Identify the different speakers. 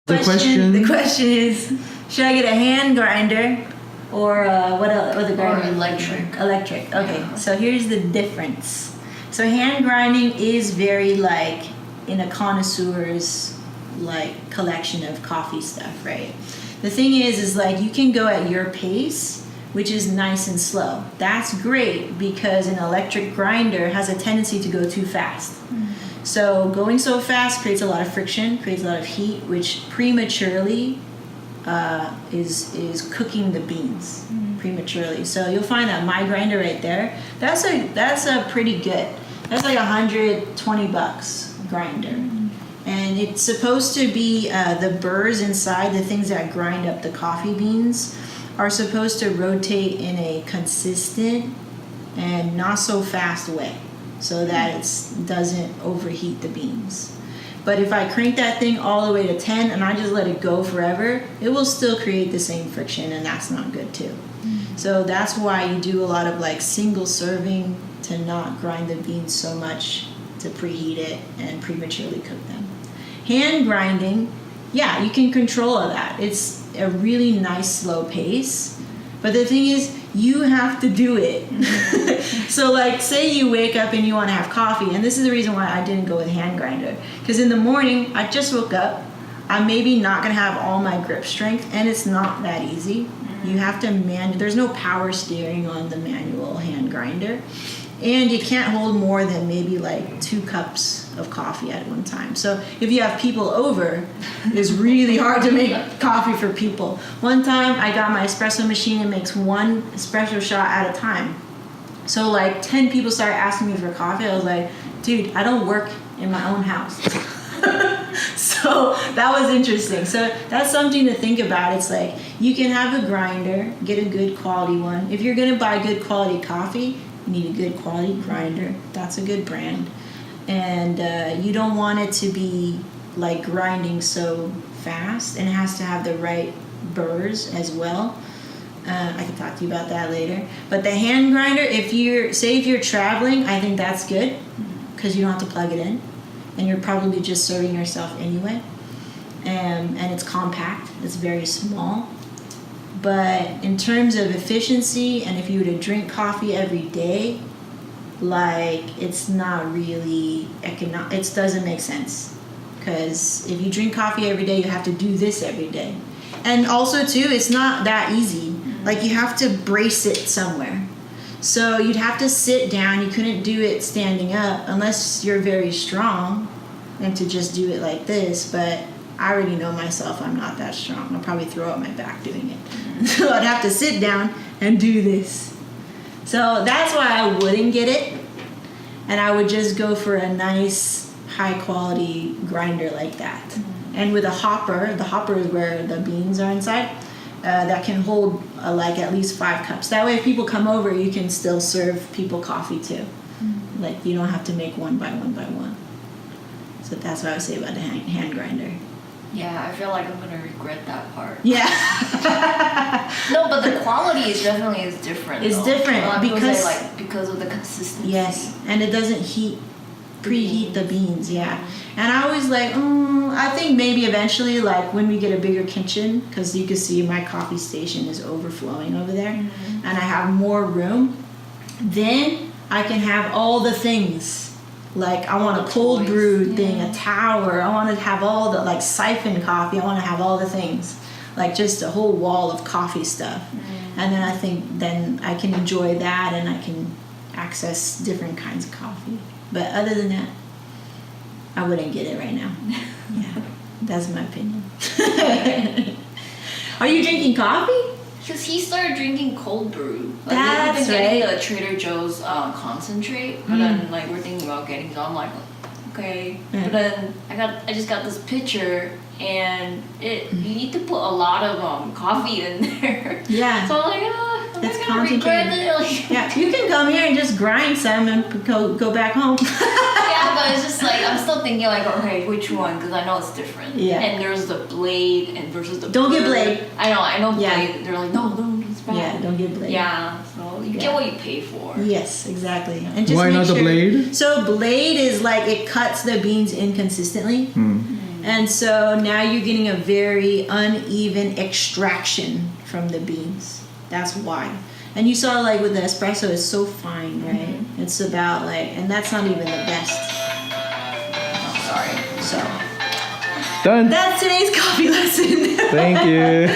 Speaker 1: The
Speaker 2: question is, should I get a hand grinder or what else? What's a grinder?
Speaker 3: Or electric.
Speaker 2: Electric. Okay, so here's the difference. So hand grinding is very like in a connoisseur's like collection of coffee stuff, right? The thing is like you can go at your pace, which is nice and slow. That's great because an electric grinder has a tendency to go too fast. So going so fast creates a lot of friction, creates a lot of heat, which prematurely is cooking the beans prematurely. So you'll find that my grinder right there, that's a pretty good. That's like $120 grinder. And it's supposed to be the burrs inside, the things that grind up the coffee beans, are supposed to rotate in a consistent and not so fast way so that it doesn't overheat the beans. But if I crank that thing all the way to 10 and I just let it go forever, it will still create the same friction, and that's not good too. So that's why you do a lot of like single serving to not grind the beans so much to preheat it and prematurely cook them. Hand grinding, yeah, you can control all that. It's a really nice slow pace. But the thing is, you have to do it. So like, say you wake up and you want to have coffee, and this is the reason why I didn't go with hand grinder. Because in the morning, I just woke up. I'm maybe not going to have all my grip strength, and it's not that easy. You have to there's no power steering on the manual hand grinder. And you can't hold more than maybe like 2 cups of coffee at one time. So if you have people over, it's really hard to make coffee for people. One time I got my espresso machine and makes 1 espresso shot at a time. So like 10 people started asking me for coffee. I was like, dude, I don't work in my own house. So that was interesting. So that's something to think about. It's like you can have a grinder, get a good quality one. If you're going to buy good quality coffee, you need a good quality grinder. That's a good brand. And you don't want it to be like grinding so fast, and it has to have the right burrs as well. I can talk to you about that later. But the hand grinder, if you're traveling, I think that's good because you don't have to plug it in, and you're probably just serving yourself anyway. And it's compact. It's very small. But in terms of efficiency, and if you were to drink coffee every day, like it's not really it doesn't make sense. Because if you drink coffee every day, you have to do this every day. And also too, it's not that easy. Like you have to brace it somewhere. So you'd have to sit down. You couldn't do it standing up unless you're very strong and to just do it like this. But I already know myself, I'm not that strong. I'll probably throw out my back doing it. So I'd have to sit down and do this. So that's why I wouldn't get it. And I would just go for a nice, high quality grinder like that. And with a hopper, the hopper is where the beans are inside, that can hold like at least 5 cups. That way if people come over, you can still serve people coffee too. Like you don't have to make one by one. So that's what I would say about the hand grinder.
Speaker 3: Yeah, I feel like I'm gonna regret that part.
Speaker 2: Yeah.
Speaker 3: No, but the quality is definitely different.
Speaker 2: It's different
Speaker 3: because of the consistency.
Speaker 2: Yes, and it doesn't preheat the beans. Yeah, and I always like, I think maybe eventually, like when we get a bigger kitchen, because you can see my coffee station is overflowing over there, and I have more room, then I can have all the things. Like I want a cold brew thing, a tower. I want to have all the like siphon coffee. I want to have all the things, like just a whole wall of coffee stuff. And then I think then I can enjoy that, and I can access different kinds of coffee. But other than that, I wouldn't get it right now. Yeah, that's my opinion. Are you drinking coffee?
Speaker 3: Because he started drinking cold brew. Like,
Speaker 2: That's
Speaker 3: we've been getting
Speaker 2: right.
Speaker 3: the Trader Joe's concentrate, but then like we're thinking about getting. So I'm like, okay. But then I just got this picture, and you need to put a lot of coffee in there.
Speaker 2: Yeah.
Speaker 3: So I'm like, I'm
Speaker 2: It's
Speaker 3: gonna regret it. Like,
Speaker 2: Yeah, you can come here and just grind some and go back home.
Speaker 3: yeah, but it's just like I'm still thinking like, okay, which one? Because I know it's different.
Speaker 2: Yeah.
Speaker 3: And there's the blade and versus the.
Speaker 2: Don't get
Speaker 3: burr.
Speaker 2: blade.
Speaker 3: I know blade.
Speaker 2: Yeah.
Speaker 3: They're like, no, it's bad.
Speaker 2: Yeah, don't get blade.
Speaker 3: Yeah, so you get what you pay for.
Speaker 2: Yes, exactly. And just
Speaker 1: Why
Speaker 2: make
Speaker 1: not the blade?
Speaker 2: So blade is like it cuts the beans inconsistently. And so now you're getting a very uneven extraction from the beans. That's why. And you saw like with the espresso, it's so fine, right? It's about like, and that's not even the best.
Speaker 3: Oh, sorry.
Speaker 2: So
Speaker 1: Done.
Speaker 2: that's today's coffee lesson.
Speaker 1: Thank you.